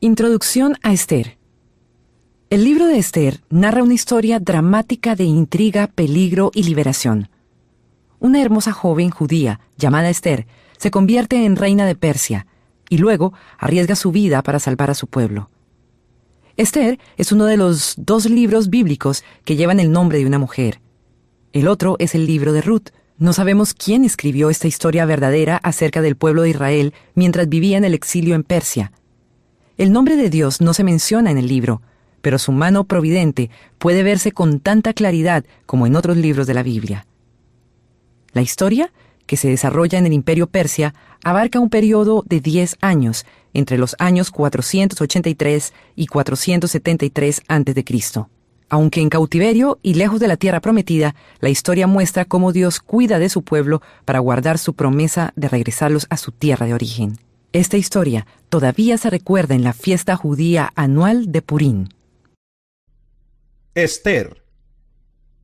Introducción a Esther. El libro de Esther narra una historia dramática de intriga, peligro y liberación. Una hermosa joven judía, llamada Esther, se convierte en reina de Persia y luego arriesga su vida para salvar a su pueblo. Esther es uno de los 2 libros bíblicos que llevan el nombre de una mujer. El otro es el libro de Ruth. No sabemos quién escribió esta historia verdadera acerca del pueblo de Israel mientras vivía en el exilio en Persia. El nombre de Dios no se menciona en el libro, pero su mano providente puede verse con tanta claridad como en otros libros de la Biblia. La historia, que se desarrolla en el Imperio Persia, abarca un periodo de 10 años, entre los años 483 y 473 a.C. Aunque en cautiverio y lejos de la tierra prometida, la historia muestra cómo Dios cuida de su pueblo para guardar su promesa de regresarlos a su tierra de origen. Esta historia todavía se recuerda en la fiesta judía anual de Purim. Esther.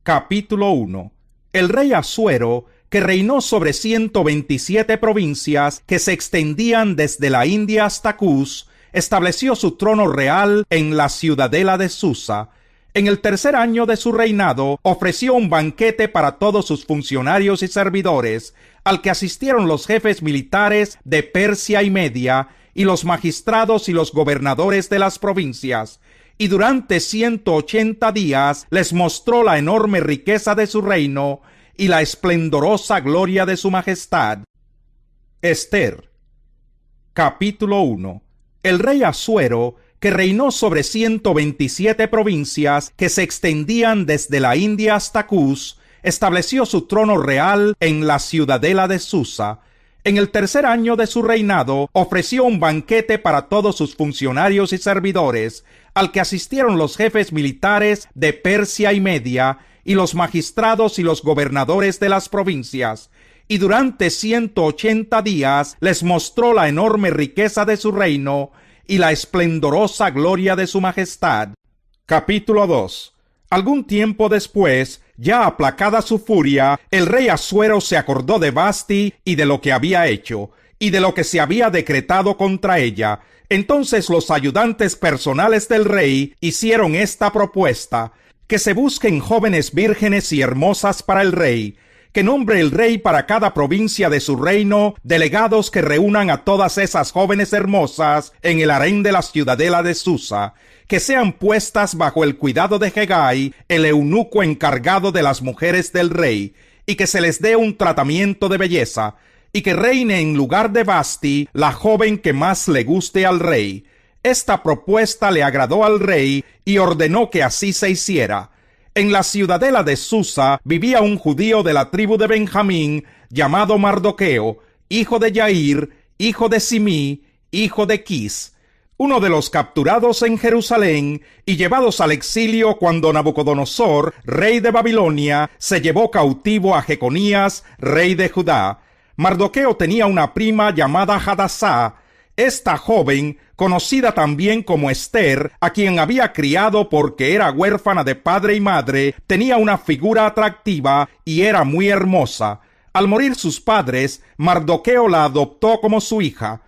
Capítulo 1. El rey Asuero, que reinó sobre 127 provincias que se extendían desde la India hasta Cus, estableció su trono real en la ciudadela de Susa. En el 3er año de su reinado, ofreció un banquete para todos sus funcionarios y servidores, al que asistieron los jefes militares de Persia y Media, y los magistrados y los gobernadores de las provincias. Y durante 180 días les mostró la enorme riqueza de su reino y la esplendorosa gloria de su majestad. Esther. Capítulo 1. El rey Asuero, que reinó sobre 127 provincias que se extendían desde la India hasta Cus, estableció su trono real en la ciudadela de Susa. En el 3er año de su reinado, ofreció un banquete para todos sus funcionarios y servidores, al que asistieron los jefes militares de Persia y Media, y los magistrados y los gobernadores de las provincias. Y durante 180 días les mostró la enorme riqueza de su reino y la esplendorosa gloria de su majestad. Capítulo 2. Algún tiempo después, ya aplacada su furia, el rey Asuero se acordó de Vasti y de lo que había hecho, y de lo que se había decretado contra ella. Entonces los ayudantes personales del rey hicieron esta propuesta: que se busquen jóvenes vírgenes y hermosas para el rey, que nombre el rey para cada provincia de su reino delegados que reúnan a todas esas jóvenes hermosas en el harén de la ciudadela de Susa, que sean puestas bajo el cuidado de Hegai, el eunuco encargado de las mujeres del rey, y que se les dé un tratamiento de belleza, y que reine en lugar de Vasti la joven que más le guste al rey. Esta propuesta le agradó al rey y ordenó que así se hiciera. En la ciudadela de Susa vivía un judío de la tribu de Benjamín llamado Mardoqueo, hijo de Yair, hijo de Simí, hijo de Quis, uno de los capturados en Jerusalén y llevados al exilio cuando Nabucodonosor, rey de Babilonia, se llevó cautivo a Jeconías, rey de Judá. Mardoqueo tenía una prima llamada Hadasá. Esta joven, conocida también como Esther, a quien había criado porque era huérfana de padre y madre, tenía una figura atractiva y era muy hermosa. Al morir sus padres, Mardoqueo la adoptó como su hija.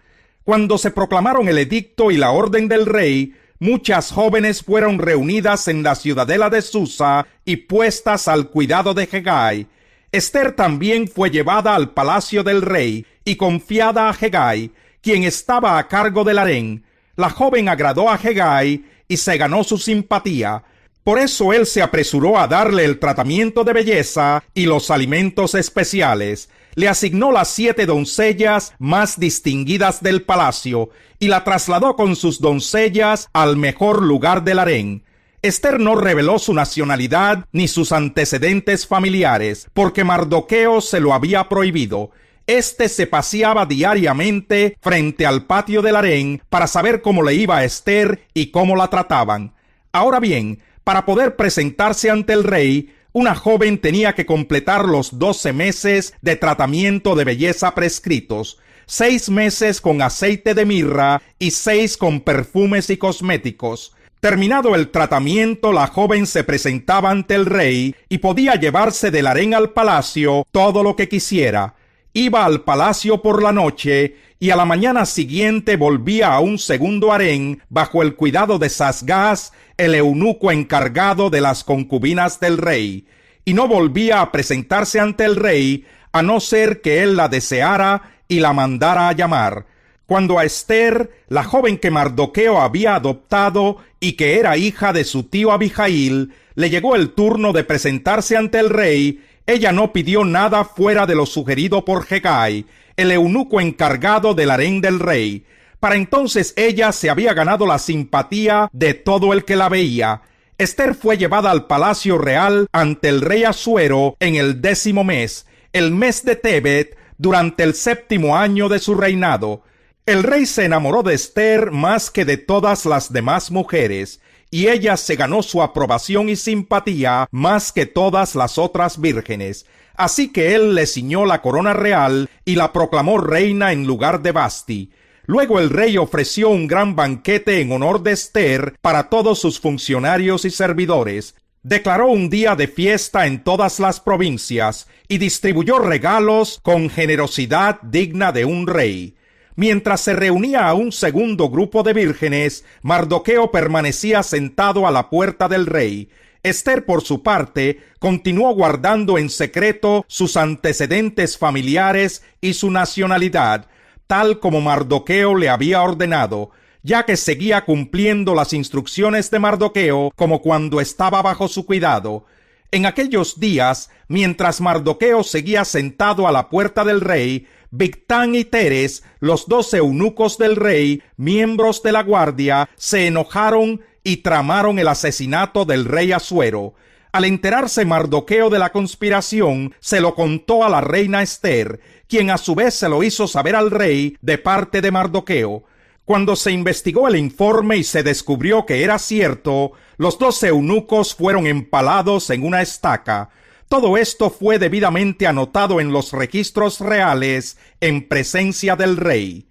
Cuando se proclamaron el edicto y la orden del rey, muchas jóvenes fueron reunidas en la ciudadela de Susa y puestas al cuidado de Hegai. Esther también fue llevada al palacio del rey y confiada a Hegai, quien estaba a cargo del harén. La joven agradó a Hegai y se ganó su simpatía. Por eso él se apresuró a darle el tratamiento de belleza y los alimentos especiales. Le asignó las 7 doncellas más distinguidas del palacio y la trasladó con sus doncellas al mejor lugar del harén. Esther no reveló su nacionalidad ni sus antecedentes familiares, porque Mardoqueo se lo había prohibido. Este se paseaba diariamente frente al patio del harén para saber cómo le iba a Esther y cómo la trataban. Ahora bien, para poder presentarse ante el rey, una joven tenía que completar los 12 meses de tratamiento de belleza prescritos, 6 meses con aceite de mirra y 6 con perfumes y cosméticos. Terminado el tratamiento, la joven se presentaba ante el rey y podía llevarse del harén al palacio todo lo que quisiera. iba al palacio por la noche y a la mañana siguiente volvía a un segundo harén bajo el cuidado de Sasgás, el eunuco encargado de las concubinas del rey, y no volvía a presentarse ante el rey a no ser que él la deseara y la mandara a llamar. Cuando a Ester, la joven que Mardoqueo había adoptado y que era hija de su tío Abijail, le llegó el turno de presentarse ante el rey, ella no pidió nada fuera de lo sugerido por Hegai, el eunuco encargado del harén del rey. Para entonces ella se había ganado la simpatía de todo el que la veía. Ester fue llevada al palacio real ante el rey Asuero en el 10º mes, el mes de Tebet, durante el 7º año de su reinado. El rey se enamoró de Ester más que de todas las demás mujeres, y ella se ganó su aprobación y simpatía más que todas las otras vírgenes. Así que él le ciñó la corona real y la proclamó reina en lugar de Vasti. Luego el rey ofreció un gran banquete en honor de Ester para todos sus funcionarios y servidores. Declaró un día de fiesta en todas las provincias y distribuyó regalos con generosidad digna de un rey. Mientras se reunía a un segundo grupo de vírgenes, Mardoqueo permanecía sentado a la puerta del rey. Ester, por su parte, continuó guardando en secreto sus antecedentes familiares y su nacionalidad, tal como Mardoqueo le había ordenado, ya que seguía cumpliendo las instrucciones de Mardoqueo como cuando estaba bajo su cuidado. En aquellos días, mientras Mardoqueo seguía sentado a la puerta del rey, Bigtán y Teres, los 2 eunucos del rey, miembros de la guardia, se enojaron y tramaron el asesinato del rey Asuero. Al enterarse Mardoqueo de la conspiración, se lo contó a la reina Ester, quien a su vez se lo hizo saber al rey de parte de Mardoqueo. Cuando se investigó el informe y se descubrió que era cierto, los 2 eunucos fueron empalados en una estaca. Todo esto fue debidamente anotado en los registros reales en presencia del rey.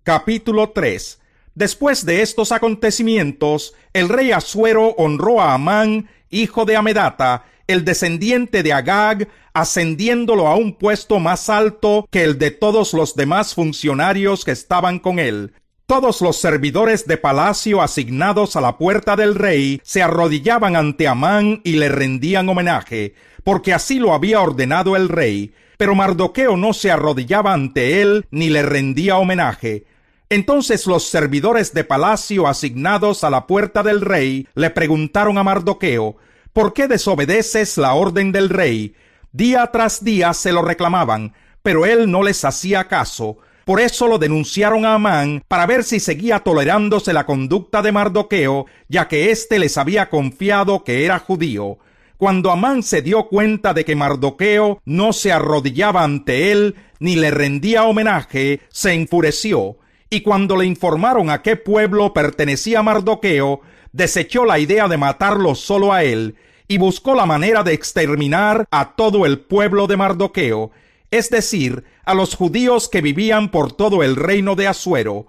Capítulo 3. Después de estos acontecimientos, el rey Asuero honró a Amán, hijo de Amedata, el descendiente de Agag, ascendiéndolo a un puesto más alto que el de todos los demás funcionarios que estaban con él. Todos los servidores de palacio asignados a la puerta del rey se arrodillaban ante Amán y le rendían homenaje, porque así lo había ordenado el rey. Pero Mardoqueo no se arrodillaba ante él ni le rendía homenaje. Entonces los servidores de palacio asignados a la puerta del rey le preguntaron a Mardoqueo: ¿por qué desobedeces la orden del rey? Día tras día se lo reclamaban, pero él no les hacía caso. Por eso lo denunciaron a Amán para ver si seguía tolerándose la conducta de Mardoqueo, ya que éste les había confiado que era judío. Cuando Amán se dio cuenta de que Mardoqueo no se arrodillaba ante él ni le rendía homenaje, se enfureció, y cuando le informaron a qué pueblo pertenecía Mardoqueo, desechó la idea de matarlo solo a él, y buscó la manera de exterminar a todo el pueblo de Mardoqueo, es decir, a los judíos que vivían por todo el reino de Asuero.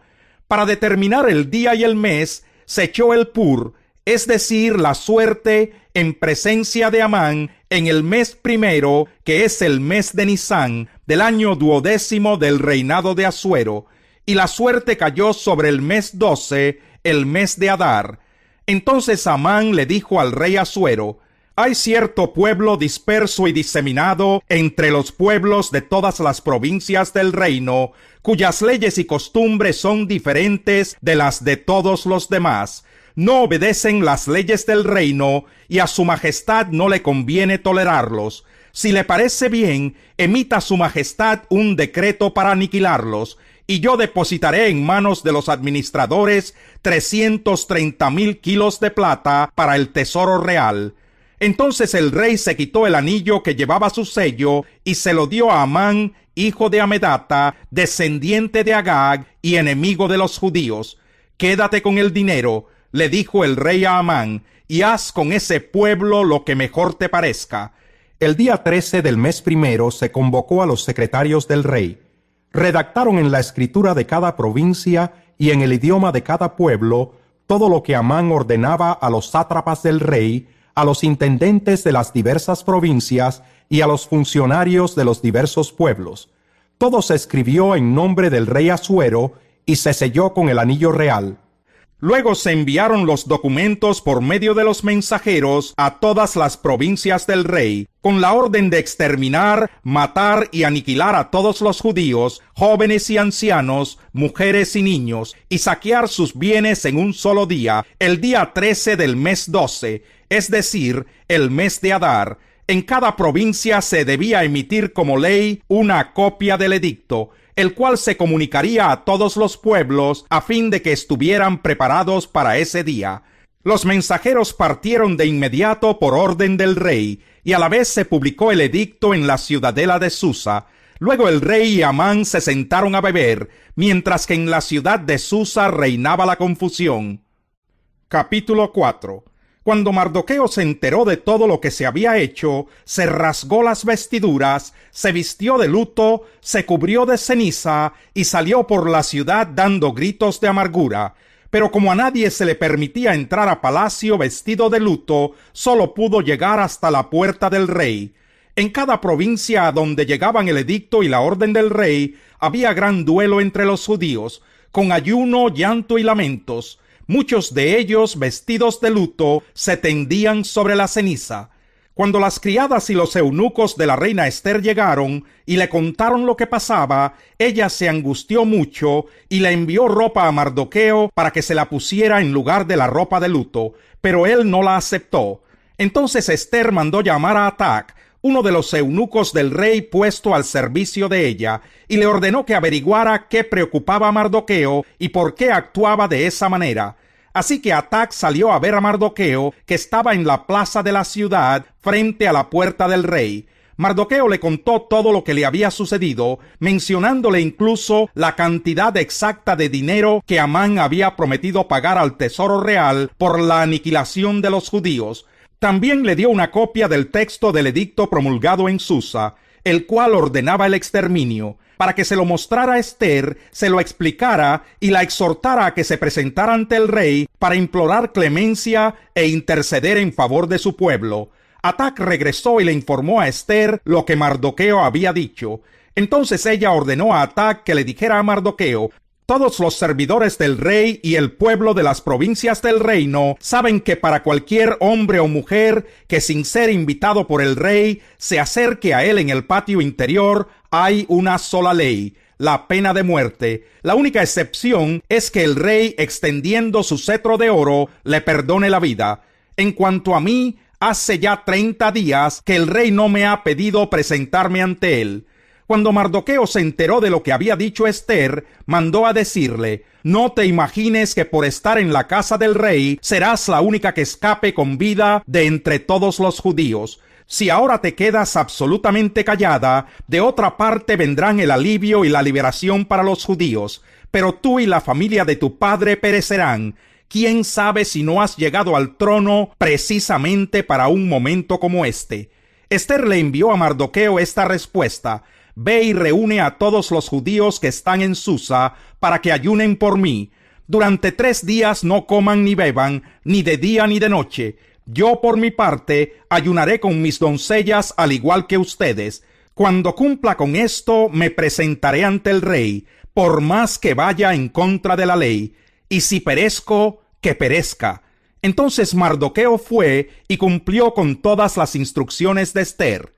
Para determinar el día y el mes, se echó el pur, es decir, la suerte, en presencia de Amán, en el mes primero, que es el mes de Nisán, del año 12º del reinado de Asuero, y la suerte cayó sobre el mes 12, el mes de Adar. Entonces Amán le dijo al rey Asuero: hay cierto pueblo disperso y diseminado entre los pueblos de todas las provincias del reino, cuyas leyes y costumbres son diferentes de las de todos los demás. No obedecen las leyes del reino, y a su majestad no le conviene tolerarlos. Si le parece bien, emita su majestad un decreto para aniquilarlos, y yo depositaré en manos de los administradores 330,000 kilos de plata para el tesoro real. Entonces el rey se quitó el anillo que llevaba su sello y se lo dio a Amán, hijo de Amedata, descendiente de Agag y enemigo de los judíos. Quédate con el dinero, le dijo el rey a Amán, y haz con ese pueblo lo que mejor te parezca. El día 13 del mes primero se convocó a los secretarios del rey. Redactaron en la escritura de cada provincia y en el idioma de cada pueblo todo lo que Amán ordenaba a los sátrapas del rey, a los intendentes de las diversas provincias y a los funcionarios de los diversos pueblos. Todo se escribió en nombre del rey Asuero y se selló con el anillo real. Luego se enviaron los documentos por medio de los mensajeros a todas las provincias del rey, con la orden de exterminar, matar y aniquilar a todos los judíos, jóvenes y ancianos, mujeres y niños, y saquear sus bienes en un solo día, el día 13 del mes 12, es decir, el mes de Adar. En cada provincia se debía emitir como ley una copia del edicto, el cual se comunicaría a todos los pueblos a fin de que estuvieran preparados para ese día. Los mensajeros partieron de inmediato por orden del rey, y a la vez se publicó el edicto en la ciudadela de Susa. Luego el rey y Amán se sentaron a beber, mientras que en la ciudad de Susa reinaba la confusión. Capítulo 4. Cuando Mardoqueo se enteró de todo lo que se había hecho, se rasgó las vestiduras, se vistió de luto, se cubrió de ceniza y salió por la ciudad dando gritos de amargura. Pero como a nadie se le permitía entrar a palacio vestido de luto, solo pudo llegar hasta la puerta del rey. En cada provincia a donde llegaban el edicto y la orden del rey, había gran duelo entre los judíos, con ayuno, llanto y lamentos. Muchos de ellos, vestidos de luto, se tendían sobre la ceniza. Cuando las criadas y los eunucos de la reina Ester llegaron y le contaron lo que pasaba, ella se angustió mucho y le envió ropa a Mardoqueo para que se la pusiera en lugar de la ropa de luto, pero él no la aceptó. Entonces Ester mandó llamar a Atac, uno de los eunucos del rey puesto al servicio de ella, y le ordenó que averiguara qué preocupaba a Mardoqueo y por qué actuaba de esa manera. Así que Atac salió a ver a Mardoqueo, que estaba en la plaza de la ciudad, frente a la puerta del rey. Mardoqueo le contó todo lo que le había sucedido, mencionándole incluso la cantidad exacta de dinero que Amán había prometido pagar al tesoro real por la aniquilación de los judíos. También le dio una copia del texto del edicto promulgado en Susa, el cual ordenaba el exterminio, para que se lo mostrara a Ester, se lo explicara y la exhortara a que se presentara ante el rey para implorar clemencia e interceder en favor de su pueblo. Atac regresó y le informó a Ester lo que Mardoqueo había dicho. Entonces ella ordenó a Atac que le dijera a Mardoqueo: todos los servidores del rey y el pueblo de las provincias del reino saben que para cualquier hombre o mujer que sin ser invitado por el rey se acerque a él en el patio interior, hay una sola ley: la pena de muerte. La única excepción es que el rey, extendiendo su cetro de oro, le perdone la vida. En cuanto a mí, hace ya 30 días que el rey no me ha pedido presentarme ante él. Cuando Mardoqueo se enteró de lo que había dicho Ester, mandó a decirle: no te imagines que por estar en la casa del rey serás la única que escape con vida de entre todos los judíos. Si ahora te quedas absolutamente callada, de otra parte vendrán el alivio y la liberación para los judíos, pero tú y la familia de tu padre perecerán. ¿Quién sabe si no has llegado al trono precisamente para un momento como este? Ester le envió a Mardoqueo esta respuesta: ve y reúne a todos los judíos que están en Susa para que ayunen por mí. Durante 3 días no coman ni beban, ni de día ni de noche. Yo, por mi parte, ayunaré con mis doncellas al igual que ustedes. Cuando cumpla con esto, me presentaré ante el rey, por más que vaya en contra de la ley. Y si perezco, que perezca. Entonces Mardoqueo fue y cumplió con todas las instrucciones de Ester.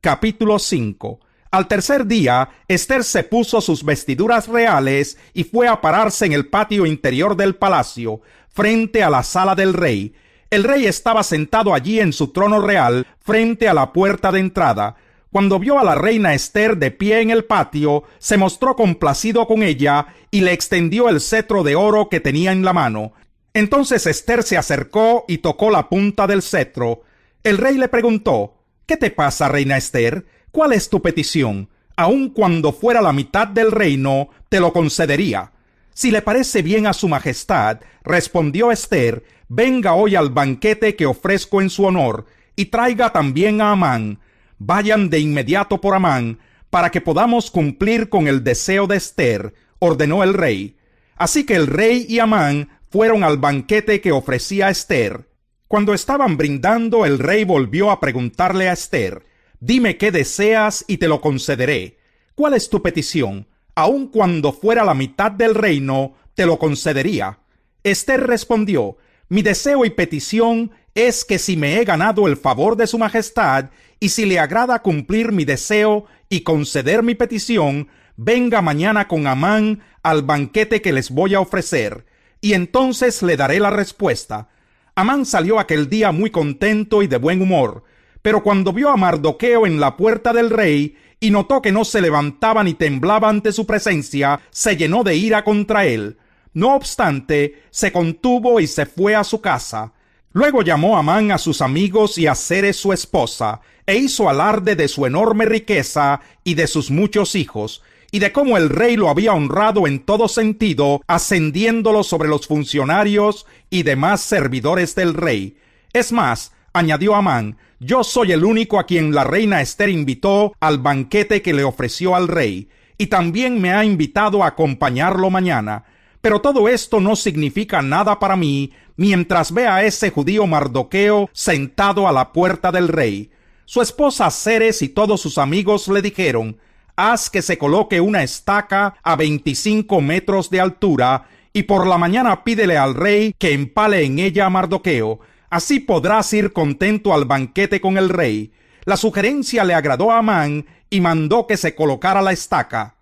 Capítulo 5. Al tercer día, Ester se puso sus vestiduras reales y fue a pararse en el patio interior del palacio, frente a la sala del rey. El rey estaba sentado allí en su trono real, frente a la puerta de entrada. Cuando vio a la reina Ester de pie en el patio, se mostró complacido con ella y le extendió el cetro de oro que tenía en la mano. Entonces Ester se acercó y tocó la punta del cetro. El rey le preguntó: ¿qué te pasa, reina Ester? ¿Cuál es tu petición? Aun cuando fuera la mitad del reino, te lo concedería. Si le parece bien a su majestad, respondió Ester, venga hoy al banquete que ofrezco en su honor, y traiga también a Amán. Vayan de inmediato por Amán, para que podamos cumplir con el deseo de Ester, ordenó el rey. Así que el rey y Amán fueron al banquete que ofrecía Ester. Cuando estaban brindando, el rey volvió a preguntarle a Ester: dime qué deseas y te lo concederé. ¿cuál es tu petición? Aun cuando fuera la mitad del reino, te lo concedería. Ester respondió: mi deseo y petición es que si me he ganado el favor de su majestad, y si le agrada cumplir mi deseo y conceder mi petición, venga mañana con Amán al banquete que les voy a ofrecer, y entonces le daré la respuesta. Amán salió aquel día muy contento y de buen humor, pero cuando vio a Mardoqueo en la puerta del rey y notó que no se levantaba ni temblaba ante su presencia, se llenó de ira contra él. No obstante, se contuvo y se fue a su casa. Luego llamó Amán a sus amigos y a Zeres su esposa, e hizo alarde de su enorme riqueza y de sus muchos hijos, y de cómo el rey lo había honrado en todo sentido, ascendiéndolo sobre los funcionarios y demás servidores del rey. Es más, añadió Amán, yo soy el único a quien la reina Ester invitó al banquete que le ofreció al rey, y también me ha invitado a acompañarlo mañana. Pero todo esto no significa nada para mí mientras vea a ese judío Mardoqueo sentado a la puerta del rey. Su esposa Zeres y todos sus amigos le dijeron: haz que se coloque una estaca a 25 metros de altura, y por la mañana pídele al rey que empale en ella a Mardoqueo. Así podrás ir contento al banquete con el rey. La sugerencia le agradó a Amán y mandó que se colocara la estaca.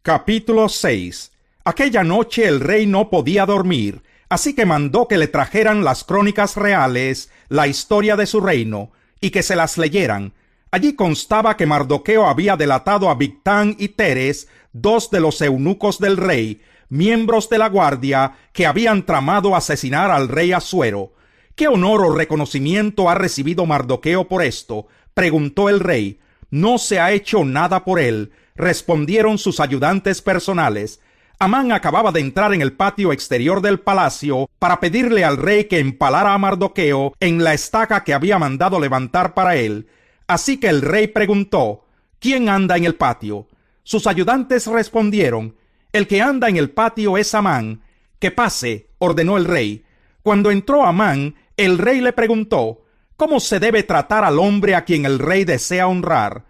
Capítulo 6. Aquella noche el rey no podía dormir, así que mandó que le trajeran las crónicas reales, la historia de su reino, y que se las leyeran. Allí constaba que Mardoqueo había delatado a Bigtán y Teres, dos de los eunucos del rey, miembros de la guardia, que habían tramado asesinar al rey Asuero. ¿Qué honor o reconocimiento ha recibido Mardoqueo por esto?, preguntó el rey. No se ha hecho nada por él, respondieron sus ayudantes personales. Amán acababa de entrar en el patio exterior del palacio para pedirle al rey que empalara a Mardoqueo en la estaca que había mandado levantar para él. Así que el rey preguntó: ¿quién anda en el patio? Sus ayudantes respondieron: el que anda en el patio es Amán. Que pase, ordenó el rey. Cuando entró Amán, el rey le preguntó: ¿cómo se debe tratar al hombre a quien el rey desea honrar?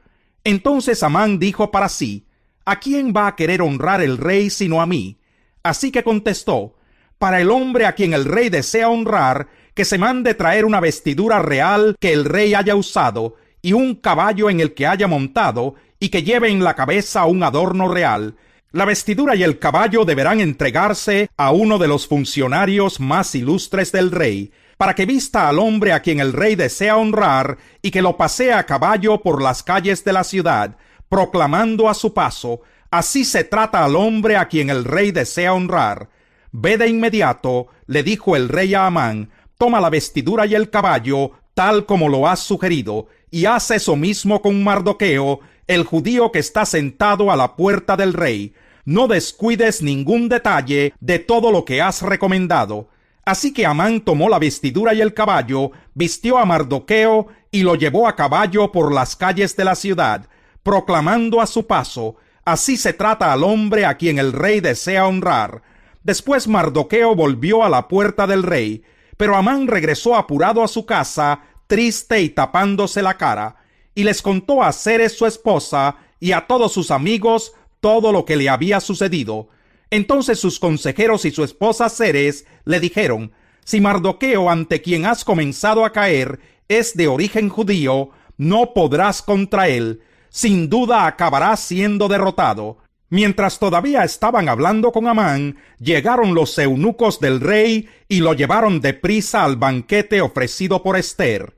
Entonces Amán dijo para sí: ¿a quién va a querer honrar el rey sino a mí? Así que contestó: para el hombre a quien el rey desea honrar, que se mande traer una vestidura real que el rey haya usado, y un caballo en el que haya montado, y que lleve en la cabeza un adorno real. La vestidura y el caballo deberán entregarse a uno de los funcionarios más ilustres del rey, para que vista al hombre a quien el rey desea honrar, y que lo pasee a caballo por las calles de la ciudad, proclamando a su paso: así se trata al hombre a quien el rey desea honrar. Ve de inmediato, le dijo el rey a Amán, toma la vestidura y el caballo, tal como lo has sugerido, y haz eso mismo con Mardoqueo, el judío que está sentado a la puerta del rey. No descuides ningún detalle de todo lo que has recomendado. Así que Amán tomó la vestidura y el caballo, vistió a Mardoqueo y lo llevó a caballo por las calles de la ciudad, proclamando a su paso: así se trata al hombre a quien el rey desea honrar. Después Mardoqueo volvió a la puerta del rey, pero Amán regresó apurado a su casa, triste y tapándose la cara, y les contó a Zeres su esposa y a todos sus amigos todo lo que le había sucedido. Entonces sus consejeros y su esposa Zeres le dijeron: si Mardoqueo, ante quien has comenzado a caer, es de origen judío, no podrás contra él. Sin duda acabará siendo derrotado. Mientras todavía estaban hablando con Amán, llegaron los eunucos del rey y lo llevaron deprisa al banquete ofrecido por Ester.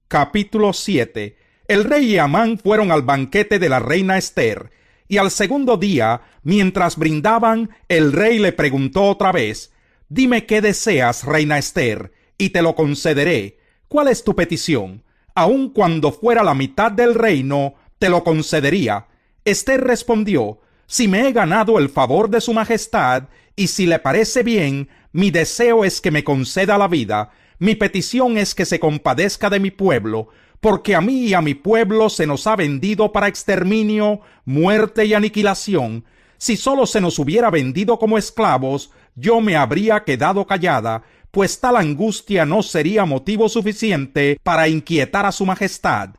Capítulo 7. El rey y Amán fueron al banquete de la reina Ester, y al segundo día, mientras brindaban, el rey le preguntó otra vez: dime qué deseas, reina Ester, y te lo concederé. ¿Cuál es tu petición? Aun cuando fuera la mitad del reino, te lo concedería. Ester respondió: si me he ganado el favor de su majestad, y si le parece bien, mi deseo es que me conceda la vida. Mi petición es que se compadezca de mi pueblo, porque a mí y a mi pueblo se nos ha vendido para exterminio, muerte y aniquilación. Si solo se nos hubiera vendido como esclavos, yo me habría quedado callada, pues tal angustia no sería motivo suficiente para inquietar a su majestad.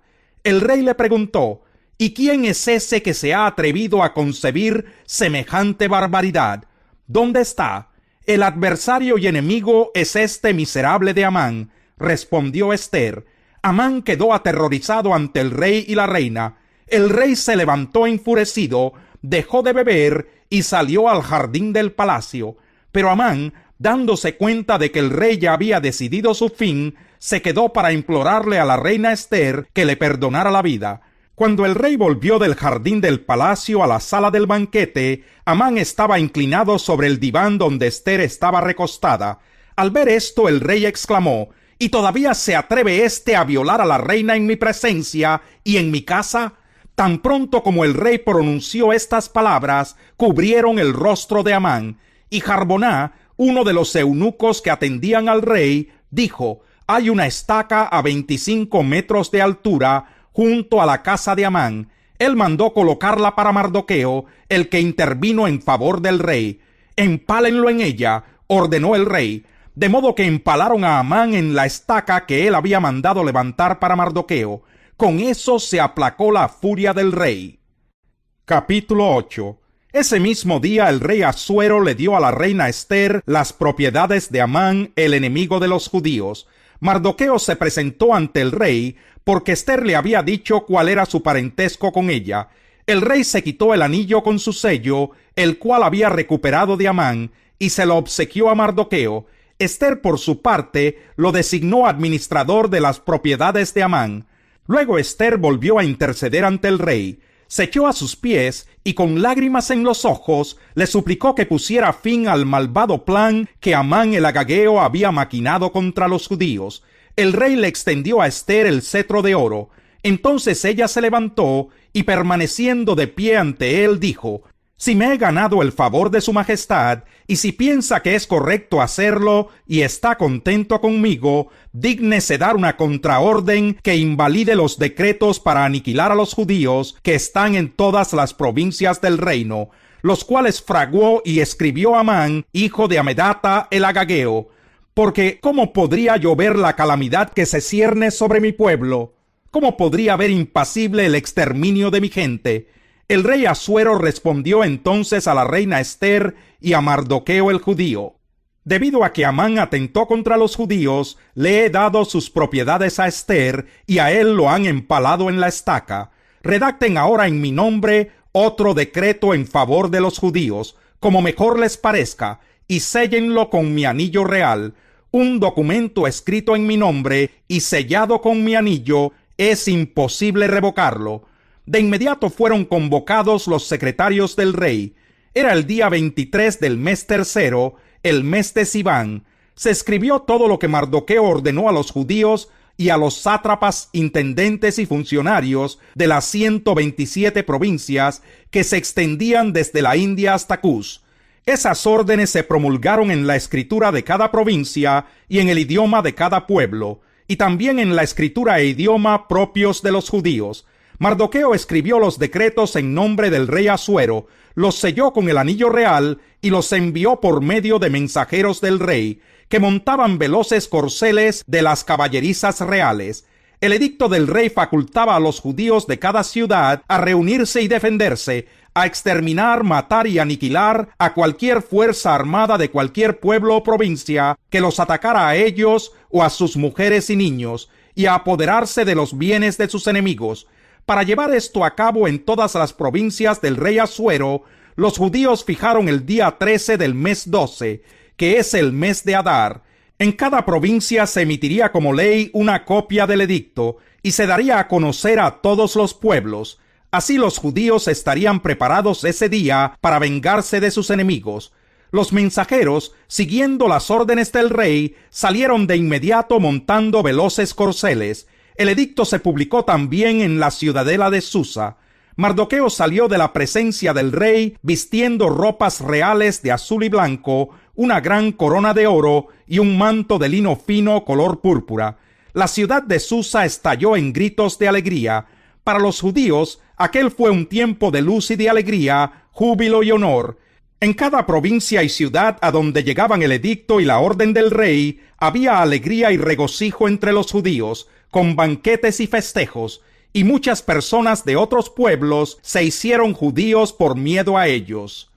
El rey le preguntó: ¿Y quién es ese que se ha atrevido a concebir semejante barbaridad? ¿Dónde está? El adversario y enemigo es este miserable de Amán, respondió Ester. Amán quedó aterrorizado ante el rey y la reina. El rey se levantó enfurecido, dejó de beber y salió al jardín del palacio. Pero Amán, dándose cuenta de que el rey ya había decidido su fin, se quedó para implorarle a la reina Ester que le perdonara la vida. Cuando el rey volvió del jardín del palacio a la sala del banquete, Amán estaba inclinado sobre el diván donde Ester estaba recostada. Al ver esto, el rey exclamó: ¿Y todavía se atreve éste a violar a la reina en mi presencia y en mi casa? Tan pronto como el rey pronunció estas palabras, cubrieron el rostro de Amán. Y Jarboná, uno de los eunucos que atendían al rey, dijo: hay una estaca a 25 metros de altura junto a la casa de Amán. Él mandó colocarla para Mardoqueo, el que intervino en favor del rey. Empálenlo en ella, ordenó el rey. De modo que empalaron a Amán en la estaca que él había mandado levantar para Mardoqueo. Con eso se aplacó la furia del rey. Capítulo 8. Ese mismo día el rey Asuero le dio a la reina Ester las propiedades de Amán, el enemigo de los judíos. Mardoqueo se presentó ante el rey, porque Ester le había dicho cuál era su parentesco con ella. El rey se quitó el anillo con su sello, el cual había recuperado de Amán, y se lo obsequió a Mardoqueo. Ester, por su parte, lo designó administrador de las propiedades de Amán. Luego Ester volvió a interceder ante el rey. Se echó a sus pies y con lágrimas en los ojos le suplicó que pusiera fin al malvado plan que Amán el agageo había maquinado contra los judíos. El rey le extendió a Ester el cetro de oro. Entonces ella se levantó y, permaneciendo de pie ante él, dijo: si me he ganado el favor de su majestad, y si piensa que es correcto hacerlo y está contento conmigo, dígnese dar una contraorden que invalide los decretos para aniquilar a los judíos que están en todas las provincias del reino, los cuales fraguó y escribió Amán, hijo de Amedata el agageo. Porque ¿cómo podría yo ver la calamidad que se cierne sobre mi pueblo? ¿Cómo podría ver impasible el exterminio de mi gente? El rey Asuero respondió entonces a la reina Ester y a Mardoqueo el judío: debido a que Amán atentó contra los judíos, le he dado sus propiedades a Ester, y a él lo han empalado en la estaca. Redacten ahora en mi nombre otro decreto en favor de los judíos, como mejor les parezca, y séllenlo con mi anillo real. Un documento escrito en mi nombre y sellado con mi anillo, es imposible revocarlo. De inmediato fueron convocados los secretarios del rey. Era el día 23 del mes tercero, el mes de Siván. Se escribió todo lo que Mardoqueo ordenó a los judíos y a los sátrapas, intendentes y funcionarios de las 127 provincias que se extendían desde la India hasta Cus. Esas órdenes se promulgaron en la escritura de cada provincia y en el idioma de cada pueblo, y también en la escritura e idioma propios de los judíos. Mardoqueo escribió los decretos en nombre del rey Asuero, los selló con el anillo real y los envió por medio de mensajeros del rey, que montaban veloces corceles de las caballerizas reales. El edicto del rey facultaba a los judíos de cada ciudad a reunirse y defenderse, a exterminar, matar y aniquilar a cualquier fuerza armada de cualquier pueblo o provincia que los atacara a ellos o a sus mujeres y niños, y a apoderarse de los bienes de sus enemigos. Para llevar esto a cabo en todas las provincias del rey Asuero, los judíos fijaron el día 13 del mes 12, que es el mes de Adar. En cada provincia se emitiría como ley una copia del edicto y se daría a conocer a todos los pueblos. Así los judíos estarían preparados ese día para vengarse de sus enemigos. Los mensajeros, siguiendo las órdenes del rey, salieron de inmediato montando veloces corceles. El edicto se publicó también en la ciudadela de Susa. Mardoqueo salió de la presencia del rey vistiendo ropas reales de azul y blanco, una gran corona de oro y un manto de lino fino color púrpura. La ciudad de Susa estalló en gritos de alegría. Para los judíos, aquel fue un tiempo de luz y de alegría, júbilo y honor. En cada provincia y ciudad a donde llegaban el edicto y la orden del rey, había alegría y regocijo entre los judíos, con banquetes y festejos, y muchas personas de otros pueblos se hicieron judíos por miedo a ellos.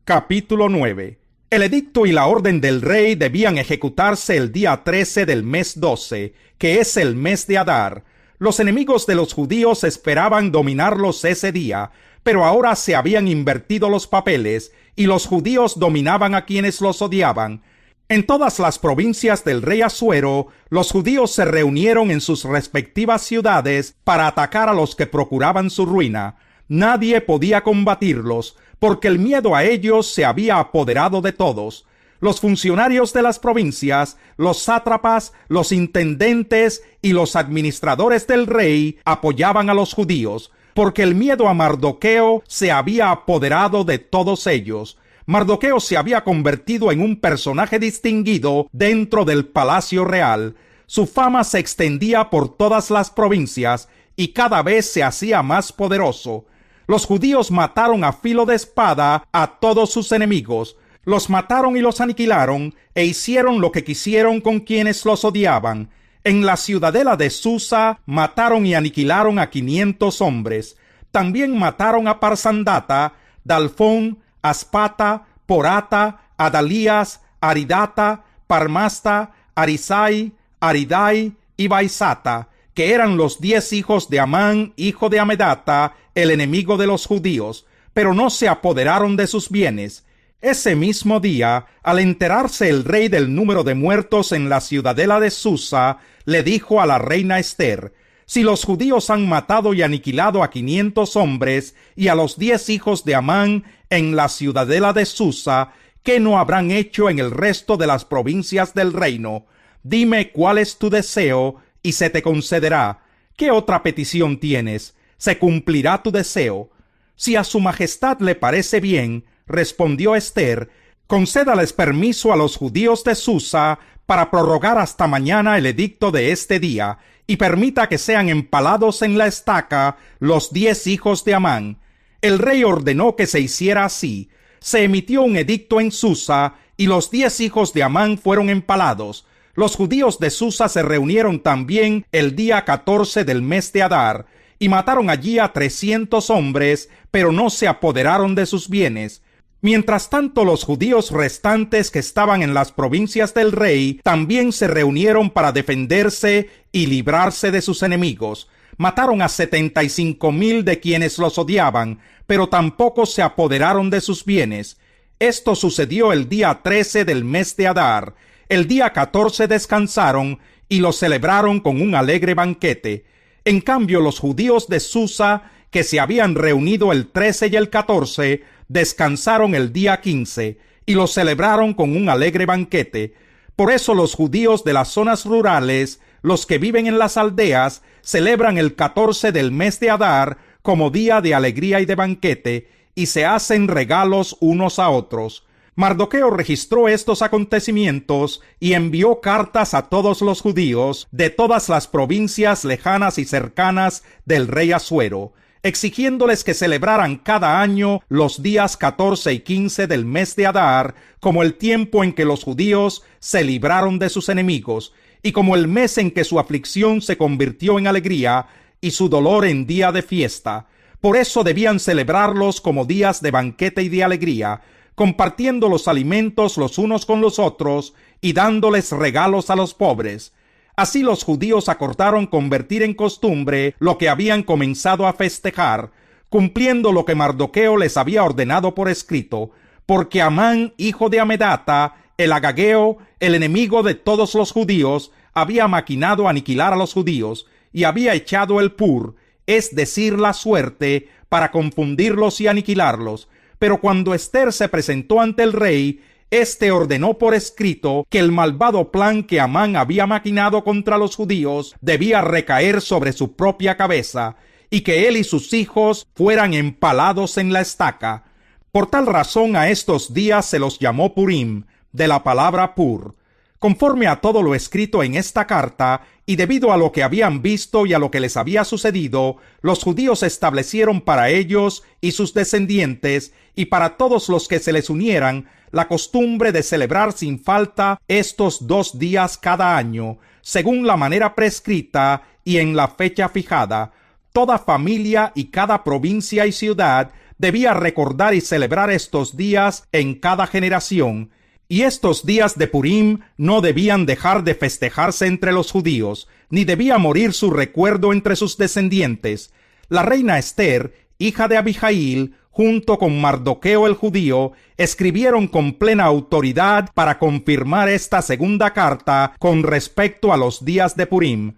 Capítulo 9. El edicto y la orden del rey debían ejecutarse el día 13 del mes 12, que es el mes de Adar. Los enemigos de los judíos esperaban dominarlos ese día, pero ahora se habían invertido los papeles, y los judíos dominaban a quienes los odiaban. En todas las provincias del rey Asuero, los judíos se reunieron en sus respectivas ciudades para atacar a los que procuraban su ruina. Nadie podía combatirlos, porque el miedo a ellos se había apoderado de todos. Los funcionarios de las provincias, los sátrapas, los intendentes y los administradores del rey apoyaban a los judíos, porque el miedo a Mardoqueo se había apoderado de todos ellos. Mardoqueo se había convertido en un personaje distinguido dentro del palacio real. Su fama se extendía por todas las provincias y cada vez se hacía más poderoso. Los judíos mataron a filo de espada a todos sus enemigos. Los mataron y los aniquilaron e hicieron lo que quisieron con quienes los odiaban. En la ciudadela de Susa mataron y aniquilaron a 500 hombres. También mataron a Parsandata, Dalfón, Aspata, Porata, Adalías, Aridata, Parmasta, Arisai, Aridai y Baisata, que eran los 10 hijos de Amán, hijo de Amedata, el enemigo de los judíos, pero no se apoderaron de sus bienes. Ese mismo día, al enterarse el rey del número de muertos en la ciudadela de Susa, le dijo a la reina Ester: si los judíos han matado y aniquilado a 500 hombres y a los 10 hijos de Amán en la ciudadela de Susa, ¿qué no habrán hecho en el resto de las provincias del reino? Dime cuál es tu deseo y se te concederá. ¿Qué otra petición tienes? Se cumplirá tu deseo. Si a su majestad le parece bien, respondió Ester, concédales permiso a los judíos de Susa para prorrogar hasta mañana el edicto de este día, y permita que sean empalados en la estaca los 10 hijos de Amán. El rey ordenó que se hiciera así. Se emitió un edicto en Susa, y los 10 hijos de Amán fueron empalados. Los judíos de Susa se reunieron también el día 14 del mes de Adar, y mataron allí a 300 hombres, pero no se apoderaron de sus bienes. Mientras tanto, los judíos restantes que estaban en las provincias del rey también se reunieron para defenderse y librarse de sus enemigos. Mataron a 75,000 de quienes los odiaban, pero tampoco se apoderaron de sus bienes. Esto sucedió el día 13 del mes de Adar. El día 14 descansaron y lo celebraron con un alegre banquete. En cambio, los judíos de Susa, que se habían reunido el 13 y el 14, descansaron el día 15 y lo celebraron con un alegre banquete. Por eso los judíos de las zonas rurales, los que viven en las aldeas, celebran el 14 del mes de Adar como día de alegría y de banquete, y se hacen regalos unos a otros. Mardoqueo registró estos acontecimientos y envió cartas a todos los judíos de todas las provincias lejanas y cercanas del rey Asuero, exigiéndoles que celebraran cada año los días 14 y 15 del mes de Adar como el tiempo en que los judíos se libraron de sus enemigos, y como el mes en que su aflicción se convirtió en alegría y su dolor en día de fiesta. Por eso debían celebrarlos como días de banquete y de alegría, compartiendo los alimentos los unos con los otros y dándoles regalos a los pobres. Así los judíos acordaron convertir en costumbre lo que habían comenzado a festejar, cumpliendo lo que Mardoqueo les había ordenado por escrito, porque Amán, hijo de Amedata, el agageo, el enemigo de todos los judíos, había maquinado aniquilar a los judíos, y había echado el pur, es decir, la suerte, para confundirlos y aniquilarlos. Pero cuando Ester se presentó ante el rey, éste ordenó por escrito que el malvado plan que Amán había maquinado contra los judíos debía recaer sobre su propia cabeza, y que él y sus hijos fueran empalados en la estaca. Por tal razón a estos días se los llamó Purim, de la palabra pur. Conforme a todo lo escrito en esta carta, y debido a lo que habían visto y a lo que les había sucedido, los judíos establecieron para ellos y sus descendientes, y para todos los que se les unieran, la costumbre de celebrar sin falta estos 2 días cada año, según la manera prescrita y en la fecha fijada, Toda familia y cada provincia y ciudad debía recordar y celebrar estos días en cada generación, y estos días de Purim no debían dejar de festejarse entre los judíos, ni debía morir su recuerdo entre sus descendientes. La reina Esther, hija de Abijail, junto con Mardoqueo el judío, escribieron con plena autoridad para confirmar esta segunda carta con respecto a los días de Purim.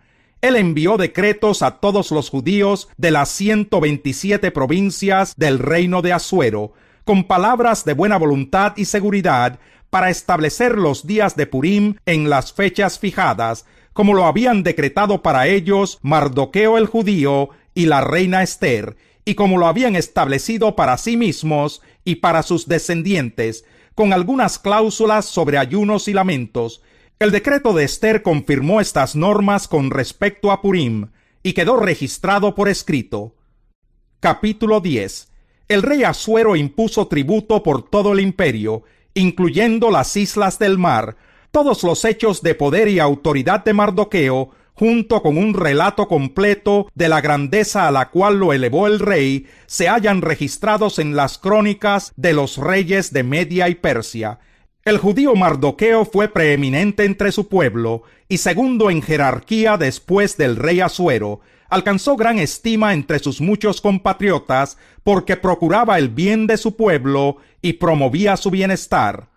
Él envió decretos a todos los judíos de las 127 provincias del reino de Asuero, con palabras de buena voluntad y seguridad, para establecer los días de Purim en las fechas fijadas, como lo habían decretado para ellos Mardoqueo el judío y la reina Esther, y como lo habían establecido para sí mismos y para sus descendientes, con algunas cláusulas sobre ayunos y lamentos. El decreto de Esther confirmó estas normas con respecto a Purim, y quedó registrado por escrito. Capítulo 10. El rey Asuero impuso tributo por todo el imperio, incluyendo las islas del mar. Todos los hechos de poder y autoridad de Mardoqueo, junto con un relato completo de la grandeza a la cual lo elevó el rey, se hallan registrados en las crónicas de los reyes de Media y Persia. El judío Mardoqueo fue preeminente entre su pueblo y segundo en jerarquía después del rey Asuero. Alcanzó gran estima entre sus muchos compatriotas porque procuraba el bien de su pueblo y promovía su bienestar.